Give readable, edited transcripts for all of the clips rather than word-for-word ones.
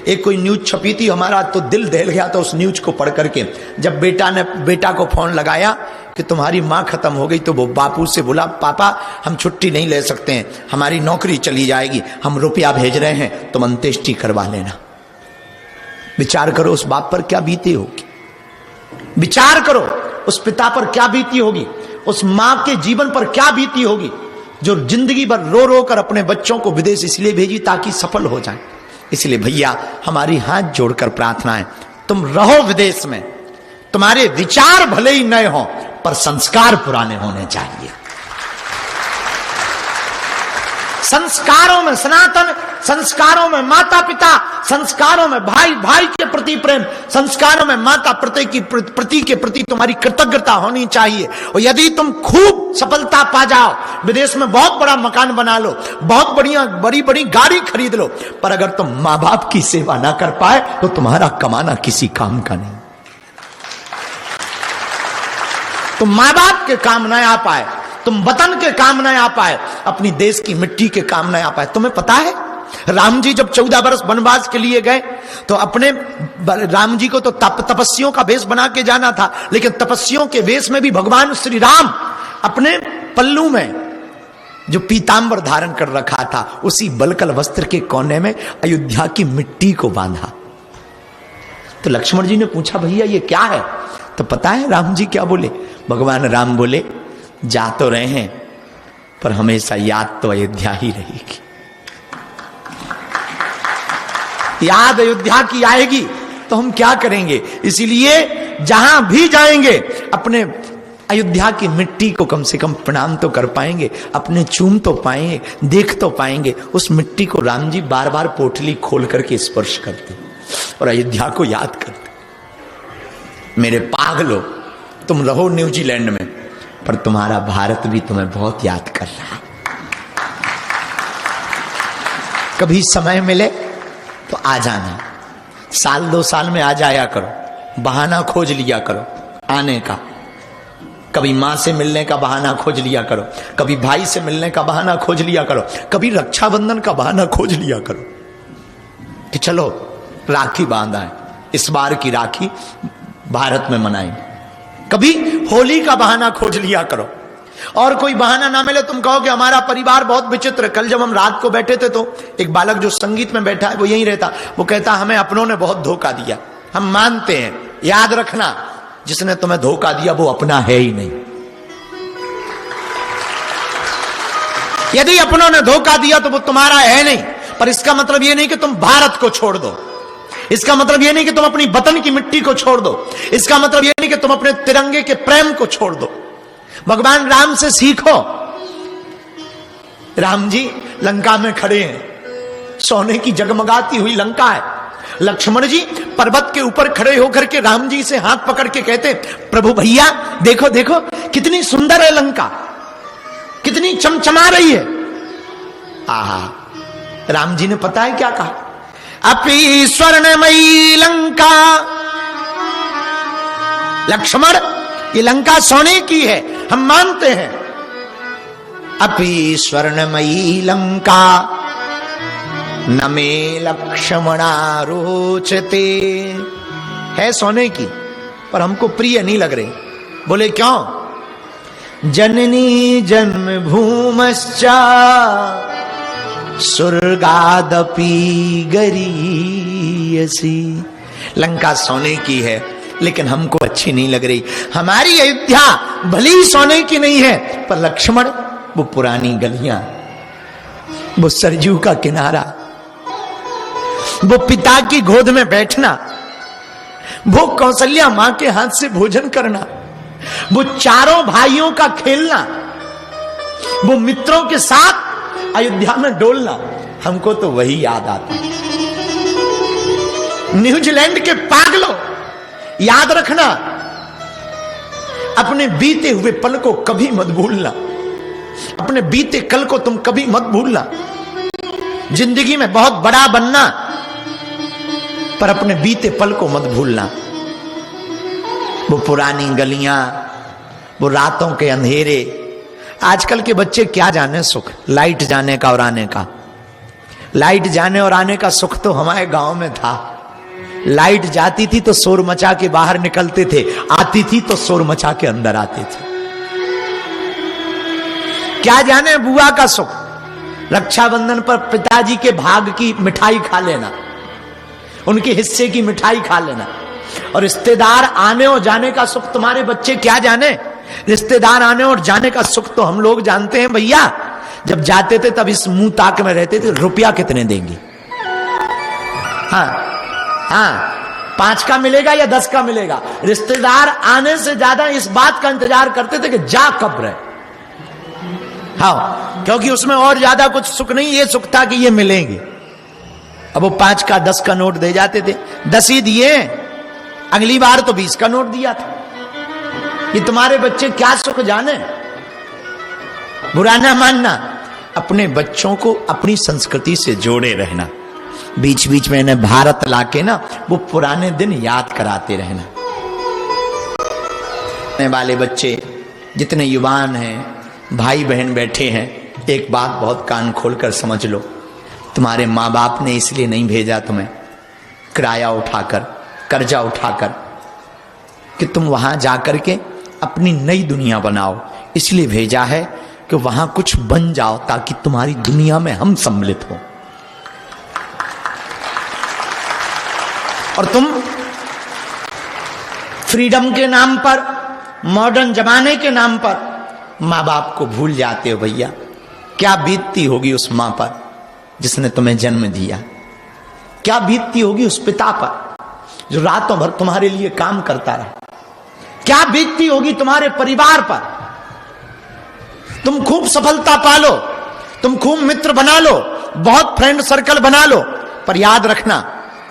एक कोई न्यूज छपी थी हमारा, तो दिल दहल गया था उस न्यूज को पढ़ करके। जब बेटा को फोन लगाया कि तुम्हारी माँ खत्म हो गई, तो वो बापू से बोला, पापा हम छुट्टी नहीं ले सकते हैं, हमारी नौकरी चली जाएगी, हम रुपया भेज रहे हैं, तुम अंत्येष्टि करवा लेना। विचार करो उस बाप पर क्या बीती होगी, विचार करो उस पिता पर क्या बीती होगी, उस मां के जीवन पर क्या बीती होगी, जो जिंदगी भर रो रो कर अपने बच्चों को विदेश इसलिए भेजी ताकि सफल हो जाए। इसलिए भैया हमारी हाथ जोड़कर प्रार्थना है, तुम रहो विदेश में, तुम्हारे विचार भले ही नए हों पर संस्कार पुराने होने चाहिए। संस्कारों में सनातन, संस्कारों में माता पिता, संस्कारों में भाई भाई के प्रति प्रेम, संस्कारों में माता प्रति के प्रति तुम्हारी कृतज्ञता होनी चाहिए। और यदि तुम खूब सफलता पा जाओ, विदेश में बहुत बड़ा मकान बना लो, बहुत बढ़िया बड़ी बड़ी गाड़ी खरीद लो, पर अगर तुम मां बाप की सेवा ना कर पाए तो तुम्हारा कमाना किसी काम का नहीं। तुम मां बाप के काम न आ पाए, तुम वतन के काम न आ पाए, अपनी देश की मिट्टी के काम न आ पाए। तुम्हें पता है राम जी जब 14 वर्ष वनवास के लिए गए तो अपने राम जी को तो तपस्वियों का वेश बना के जाना था, लेकिन तपस्वियों के वेश में भी भगवान श्री राम अपने पल्लू में जो पीतांबर धारण कर रखा था, उसी बलकल वस्त्र के कोने में अयोध्या की मिट्टी को बांधा। तो लक्ष्मण जी ने पूछा, भैया ये क्या है? तो पता है राम जी क्या बोले? भगवान राम बोले, जा तो रहे हैं पर हमेशा याद तो अयोध्या ही रहेगी। याद अयोध्या की आएगी तो हम क्या करेंगे? इसीलिए जहां भी जाएंगे अपने अयोध्या की मिट्टी को कम से कम प्रणाम तो कर पाएंगे, अपने चूम तो पाएंगे, देख तो पाएंगे। उस मिट्टी को राम जी बार बार पोटली खोल करके स्पर्श करते और अयोध्या को याद करते। मेरे पागलो, तुम रहो न्यूजीलैंड में पर तुम्हारा भारत भी तुम्हें बहुत याद कर रहा है। कभी समय मिले तो आ जाना, साल 2 साल में आ जाया करो, बहाना खोज लिया करो आने का। कभी मां से मिलने का बहाना खोज लिया करो, कभी भाई से मिलने का बहाना खोज लिया करो, कभी रक्षाबंधन का बहाना खोज लिया करो कि चलो राखी बांधा है, इस बार की राखी भारत में मनाएंगे। कभी होली का बहाना खोज लिया करो। और कोई बहाना ना मिले, तुम कहो कि हमारा परिवार बहुत विचित्र। कल जब हम रात को बैठे थे तो एक बालक जो संगीत में बैठा है वो यहीं रहता, वो कहता हमें अपनों ने बहुत धोखा दिया। हम मानते हैं, याद रखना जिसने तुम्हें धोखा दिया वो अपना है ही नहीं। यदि अपनों ने धोखा दिया तो वो तुम्हारा है नहीं, पर इसका मतलब ये नहीं कि तुम भारत को छोड़ दो, इसका मतलब ये नहीं कि तुम अपनी वतन की मिट्टी को छोड़ दो, इसका मतलब ये नहीं कि तुम अपने तिरंगे के प्रेम को छोड़ दो। भगवान राम से सीखो। राम जी लंका में खड़े हैं, सोने की जगमगाती हुई लंका है। लक्ष्मण जी पर्वत के ऊपर खड़े होकर के राम जी से हाथ पकड़ के कहते, प्रभु भैया देखो देखो कितनी सुंदर है लंका, कितनी चमचमा रही है। आहा, राम जी ने पता है क्या कहा? अपि स्वर्णमयी लंका। लक्ष्मण ये लंका सोने की है, हम मानते हैं। अपि स्वर्णमयी लंका न मे लक्ष्मणा रोचते। है सोने की पर हमको प्रिय नहीं लग रही। बोले क्यों? जननी जन्म भूमश्चा स्वर्गादपि गरीयसी। लंका सोने की है लेकिन हमको अच्छी नहीं लग रही। हमारी अयोध्या भली सोने की नहीं है, पर लक्ष्मण वो पुरानी गलियां, वो सरजू का किनारा, वो पिता की गोद में बैठना, वो कौशल्या मां के हाथ से भोजन करना, वो चारों भाइयों का खेलना, वो मित्रों के साथ अयोध्या में डोलना, हमको तो वही याद आता है। न्यूजीलैंड के पागलों, याद रखना, अपने बीते हुए पल को कभी मत भूलना। अपने बीते कल को तुम कभी मत भूलना। जिंदगी में बहुत बड़ा बनना, पर अपने बीते पल को मत भूलना। वो पुरानी गलियां, वो रातों के अंधेरे। आजकल के बच्चे क्या जाने सुख लाइट जाने का और आने का। लाइट जाने और आने का सुख तो हमारे गांव में था। लाइट जाती थी तो शोर मचा के बाहर निकलते थे, आती थी तो शोर मचा के अंदर आते थे। क्या जाने बुआ का सुख, रक्षाबंधन पर पिताजी के भाग की मिठाई खा लेना, उनके हिस्से की मिठाई खा लेना। और रिश्तेदार आने और जाने का सुख तुम्हारे बच्चे क्या जाने। रिश्तेदार आने और जाने का सुख तो हम लोग जानते हैं भैया। जब जाते थे तब इस मुंह ताक में रहते थे, रुपया कितने देंगे, हाँ हाँ 5 का मिलेगा या 10 का मिलेगा। रिश्तेदार आने से ज्यादा इस बात का इंतजार करते थे कि जा कब रहे, हाँ, क्योंकि उसमें और ज्यादा कुछ सुख नहीं, ये सुख था कि ये मिलेंगे। अब वो 5 का 10 का नोट दे जाते थे, 10 ही दिए, अगली बार तो 20 का नोट दिया था। ये तुम्हारे बच्चे क्या सुख जाने। बुरा ना मानना, अपने बच्चों को अपनी संस्कृति से जोड़े रहना। बीच बीच में इन्हें भारत लाके ना वो पुराने दिन याद कराते रहना। वाले बच्चे जितने युवान हैं, भाई बहन बैठे हैं, एक बात बहुत कान खोलकर समझ लो। तुम्हारे माँ बाप ने इसलिए नहीं भेजा तुम्हें किराया उठाकर, कर्जा उठाकर, कि तुम वहां जाकर के अपनी नई दुनिया बनाओ। इसलिए भेजा है कि वहां कुछ बन जाओ ताकि तुम्हारी दुनिया में हम सम्मिलित हो। और तुम फ्रीडम के नाम पर, मॉडर्न जमाने के नाम पर माँ बाप को भूल जाते हो। भैया क्या बीतती होगी उस माँ पर जिसने तुम्हें जन्म दिया, क्या बीतती होगी उस पिता पर जो रातों भर तुम्हारे लिए काम करता रहा, क्या बीतती होगी तुम्हारे परिवार पर। तुम खूब सफलता पालो, तुम खूब मित्र बना लो, बहुत फ्रेंड सर्कल बना लो, पर याद रखना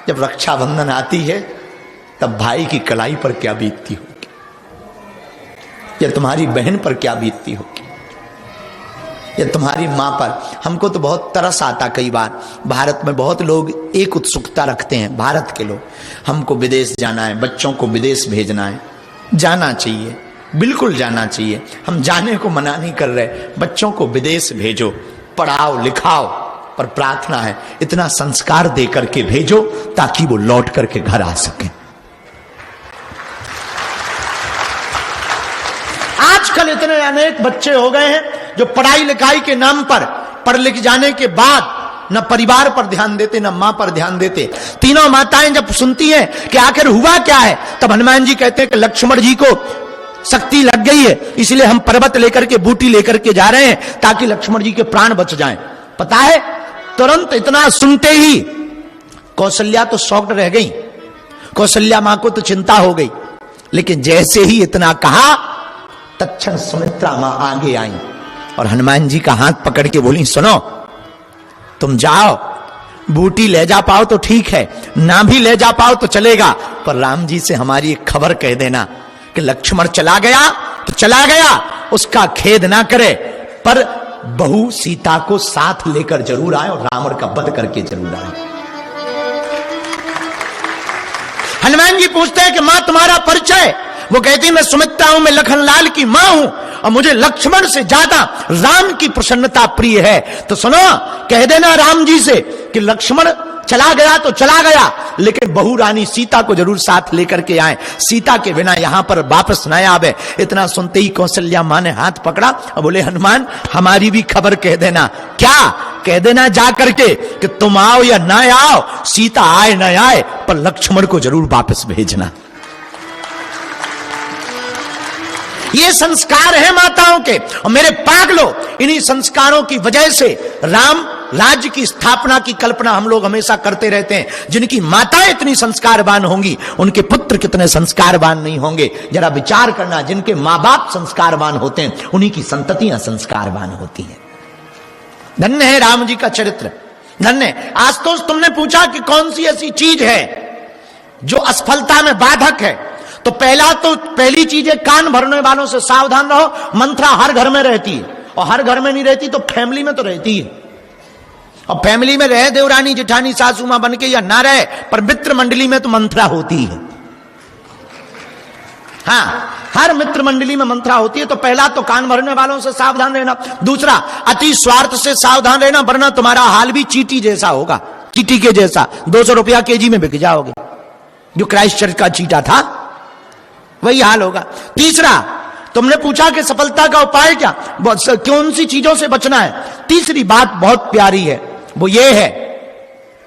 जब रक्षाबंधन आती है तब भाई की कलाई पर क्या बीतती होगी, या तुम्हारी बहन पर क्या बीतती होगी, या तुम्हारी मां पर। हमको तो बहुत तरस आता कई बार। भारत में बहुत लोग एक उत्सुकता रखते हैं, भारत के लोग, हमको विदेश जाना है, बच्चों को विदेश भेजना है। जाना चाहिए, बिल्कुल जाना चाहिए, हम जाने को मना नहीं कर रहे। बच्चों को विदेश भेजो, पढ़ाओ लिखाओ, पर प्रार्थना है इतना संस्कार दे करके भेजो ताकि वो लौट करके घर आ सके। आजकल इतने अनेक बच्चे हो गए हैं जो पढ़ाई लिखाई के नाम पर पढ़ लिख जाने के बाद न परिवार पर ध्यान देते, न मां पर ध्यान देते। तीनों माताएं जब सुनती हैं कि आखिर हुआ क्या है, तब हनुमान जी कहते हैं कि लक्ष्मण जी को शक्ति लग गई है, इसलिए हम पर्वत लेकर के, बूटी लेकर के जा रहे हैं ताकि लक्ष्मण जी के प्राण बच जाएं। पता है, तुरंत इतना सुनते ही कौशल्या तो शॉक्ड रह गई, कौशल्या मां को तो चिंता हो गई। लेकिन जैसे ही इतना कहा तत्क्षण सुमित्रा मां आगे आई और हनुमान जी का हाथ पकड़ के बोली, सुनो, तुम जाओ, बूटी ले जा पाओ तो ठीक है, ना भी ले जा पाओ तो चलेगा, पर राम जी से हमारी एक खबर कह देना कि लक्ष्मण चला गया तो चला गया, उसका खेद ना करे, पर बहू सीता को साथ लेकर जरूर आए और रावण का वध करके जरूर आए। हनुमान जी पूछते हैं कि मां तुम्हारा परिचय? वो कहती है मैं सुमित्रा हूं, मैं लखनलाल की मां हूं और मुझे लक्ष्मण से ज्यादा राम की प्रसन्नता प्रिय है। तो सुनो, कह देना राम जी से कि लक्ष्मण चला गया तो चला गया, लेकिन बहू रानी सीता को जरूर साथ लेकर के आए, सीता के बिना यहां पर वापस न आवे। इतना सुनते ही कौशल्या मां ने हाथ पकड़ा और बोले, हनुमान हमारी भी खबर कह देना। क्या कह देना जा करके कि तुम आओ या ना आओ, सीता आए न आए, पर लक्ष्मण को जरूर वापस भेजना। ये संस्कार है माताओं के। और मेरे पागलो, इन्हीं संस्कारों की वजह से राम राज्य की स्थापना की कल्पना हम लोग हमेशा करते रहते हैं। जिनकी माताएं इतनी संस्कारवान होंगी, उनके पुत्र कितने संस्कारवान नहीं होंगे। जरा विचार करना, जिनके माँ बाप संस्कारवान होते हैं उन्हीं की संततियां संस्कारवान होती हैं। धन्य है राम जी का चरित्र, धन्य। आशुतोष, तुमने पूछा कि कौन सी ऐसी चीज है जो असफलता में बाधक है, तो पहली चीज है कान भरने वालों से सावधान रहो। मंत्रा हर घर में रहती है, और हर घर में नहीं रहती तो फैमिली में तो रहती है। और फैमिली में रहे देवरानी जेठानी सासू मां बन के या ना रहे, पर मित्र मंडली में तो मंत्रा होती है। हाँ, हर मित्र मंडली में मंत्रा होती है। तो पहला तो कान भरने वालों से सावधान रहना, दूसरा अति स्वार्थ से सावधान रहना, वरना तुम्हारा हाल भी चींटी जैसा होगा, चींटी के जैसा 200 रुपया केजी में बिक जाओगे। जो क्राइस्ट चर्च का चीटा था वही हाल होगा। तीसरा, तुमने पूछा कि सफलता का उपाय क्या, कौन सी चीजों से बचना है। तीसरी बात बहुत प्यारी है, वो ये है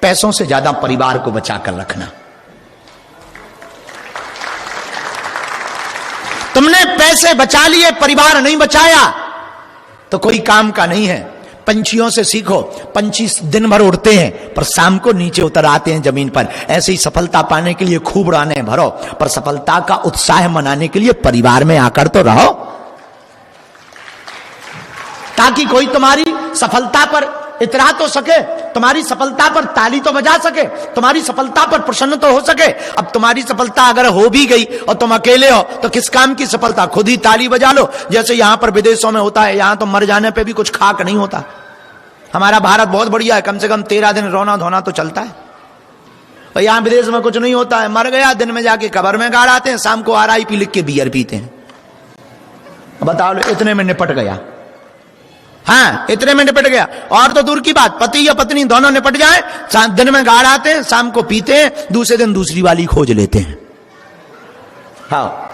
पैसों से ज्यादा परिवार को बचाकर रखना। तुमने पैसे बचा लिए, परिवार नहीं बचाया तो कोई काम का नहीं है। पंछियों से सीखो, पंछी दिन भर उड़ते हैं पर शाम को नीचे उतर आते हैं जमीन पर। ऐसे ही सफलता पाने के लिए खूब उड़ाने भरो, पर सफलता का उत्साह मनाने के लिए परिवार में आकर तो रहो, ताकि कोई तुम्हारी सफलता पर इतरा तो सके, तुम्हारी सफलता पर ताली तो बजा सके, तुम्हारी सफलता पर प्रसन्न तो हो सके। अब तुम्हारी सफलता अगर हो भी गई और तुम अकेले हो तो किस काम की सफलता, खुद ही ताली बजा लो। जैसे यहां पर विदेशों में होता है, यहां तो मर जाने पे भी कुछ खाक नहीं होता। हमारा भारत बहुत बढ़िया है, कम से कम 13 दिन रोना धोना तो चलता है। और यहां विदेश में कुछ नहीं होता है, मर गया दिन में जाके कब्र में गाड़ आते हैं, शाम को RIP लिख के बियर पीते हैं। बताओ, इतने में निपट गया। हाँ, इतने में निपट गया। और तो दूर की बात, पति या पत्नी दोनों निपट जाए, दिन में गाड़ आते हैं, शाम को पीते हैं, दूसरे दिन दूसरी वाली खोज लेते हैं। हाँ,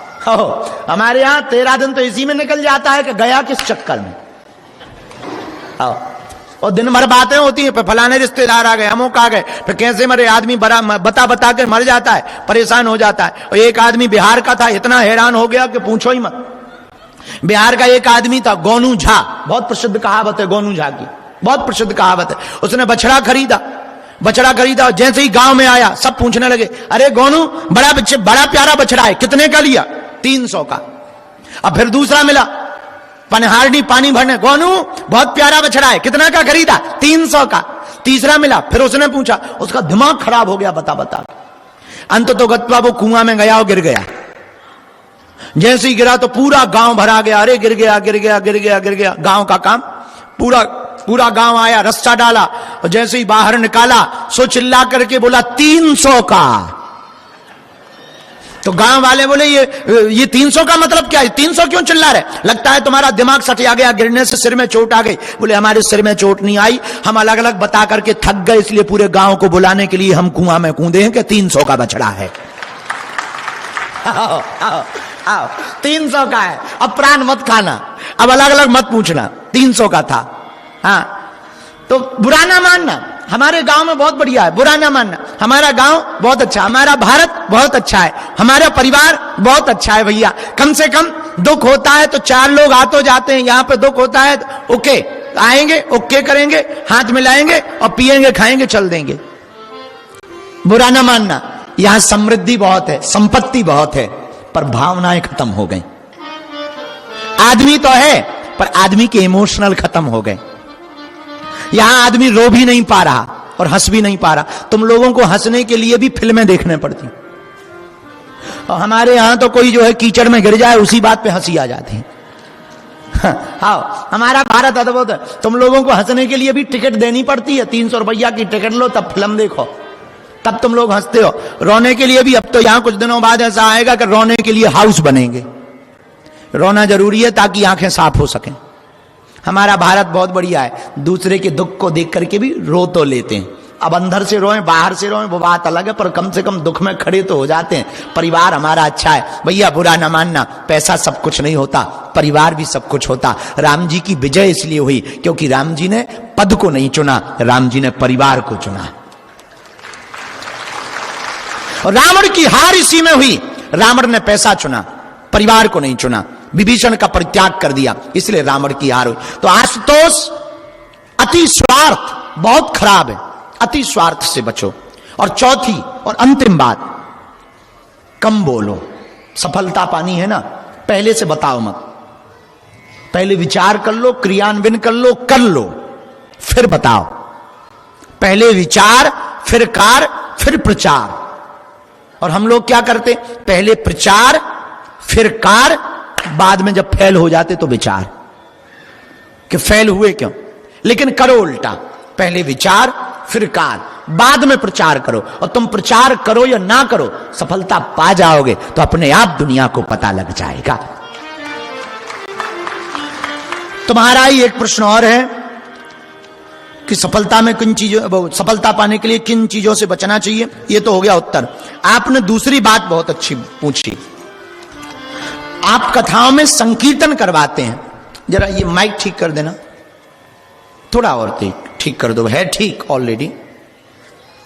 हमारे यहां 13 दिन तो इसी में निकल जाता है कि गया किस चक्कर में। हाँ, और दिन भर बातें होती हैं, फलाने रिश्तेदार आ गए, अमुक आ गए, फिर कैसे मरे आदमी बड़ा बता कर मर जाता है, परेशान हो जाता है। और एक आदमी बिहार का था, इतना हैरान हो गया कि पूछो ही मत। बिहार का एक आदमी था, गोनू झा, बहुत प्रसिद्ध कहावत है गोनू झा की, बहुत प्रसिद्ध कहावत है। उसने बछड़ा खरीदा और जैसे ही गांव में आया सब पूछने लगे, अरे गोनू बड़ा प्यारा बछड़ा है, कितने का लिया? 300 का। अब फिर दूसरा मिला, पनहारनी पानी भरने, गोनू बहुत प्यारा बछड़ा है, कितना का खरीदा? 300 का। तीसरा मिला, फिर उसने पूछा, उसका दिमाग खराब हो गया बता। अंत तो गत्वा वो कुआं में गया और गिर गया। जैसे ही गिरा तो पूरा गांव भरा गया, अरे गिर गया। गांव का काम, पूरा गांव आया, रस्सा डाला और जैसे ही बाहर निकाला सो चिल्ला करके बोला 300 का। तो गांव वाले बोले ये 300 का मतलब क्या है, 300 क्यों चिल्ला रहे? लगता है तुम्हारा दिमाग सटिया गया, गिरने से सिर में चोट आ गई। बोले हमारे सिर में चोट नहीं आई, हम अलग अलग बता करके थक गए, इसलिए पूरे गांव को बुलाने के लिए हम कुआं में कूदे हैं कि 300 का बछड़ा है। आओ 300 का है, अब प्राण मत खाना, अब अलग अलग मत पूछना, 300 का था। हाँ, तो बुरा ना मानना, हमारे गांव में बहुत बढ़िया है, बुरा ना मानना। हमारा गांव बहुत अच्छा, हमारा भारत बहुत अच्छा है, हमारा परिवार बहुत अच्छा है भैया। कम से कम दुख होता है तो 4 लोग आ तो जाते हैं, यहां पे दुख होता है तो ओके आएंगे, ओके करेंगे, हाथ मिलाएंगे और पिएंगे खाएंगे चल देंगे। बुरा ना मानना, यहां समृद्धि बहुत है, संपत्ति बहुत है, पर भावनाएं खत्म हो गई। आदमी तो है पर आदमी के इमोशनल खत्म हो गए। यहां आदमी रो भी नहीं पा रहा और हंस भी नहीं पा रहा। तुम लोगों को हंसने के लिए भी फिल्में देखने पड़ती, और हमारे यहां तो कोई जो है कीचड़ में गिर जाए उसी बात पे हंसी आ जाती है। हाँ, हमारा भारत अद्भुत है। तुम लोगों को हंसने के लिए भी टिकट देनी पड़ती है, 300 रुपया की टिकट लो तब फिल्म देखो, तब तुम लोग हंसते हो। रोने के लिए भी अब तो यहां कुछ दिनों बाद ऐसा आएगा कि रोने के लिए हाउस बनेंगे। रोना जरूरी है ताकि आंखें साफ हो सकें। हमारा भारत बहुत बढ़िया है, दूसरे के दुख को देख करके भी रो तो लेते हैं। अब अंदर से रोएं बाहर से रोएं वो बात अलग है, पर कम से कम दुख में खड़े तो हो जाते हैं। परिवार हमारा अच्छा है भैया, बुरा ना मानना। पैसा सब कुछ नहीं होता, परिवार भी सब कुछ होता। राम जी की विजय इसलिए हुई क्योंकि राम जी ने पद को नहीं चुना, राम जी ने परिवार को चुना। और रावण की हार इसी में हुई, रावण ने पैसा चुना, परिवार को नहीं चुना, विभीषण का परित्याग कर दिया, इसलिए रावण की हार हुई। तो आशुतोष, अति स्वार्थ बहुत खराब है, अति स्वार्थ से बचो। और चौथी और अंतिम बात, कम बोलो। सफलता पानी है ना, पहले से बताओ मत, पहले विचार कर लो, क्रियान्वयन कर लो, फिर बताओ। पहले विचार, फिर कार्य, फिर प्रचार। और हम लोग क्या करते, पहले प्रचार फिर कार्य, बाद में जब फेल हो जाते तो विचार कि फेल हुए क्यों। लेकिन करो उल्टा, पहले विचार फिर कार्य, बाद में प्रचार करो। और तुम प्रचार करो या ना करो, सफलता पा जाओगे तो अपने आप दुनिया को पता लग जाएगा। तुम्हारा ही एक प्रश्न और है कि सफलता में किन चीजों, सफलता पाने के लिए किन चीजों से बचना चाहिए, ये तो हो गया उत्तर। आपने दूसरी बात बहुत अच्छी पूछी, आप कथाओं में संकीर्तन करवाते हैं। जरा ये माइक ठीक कर देना, थोड़ा और ठीक कर दो, है ठीक ऑलरेडी।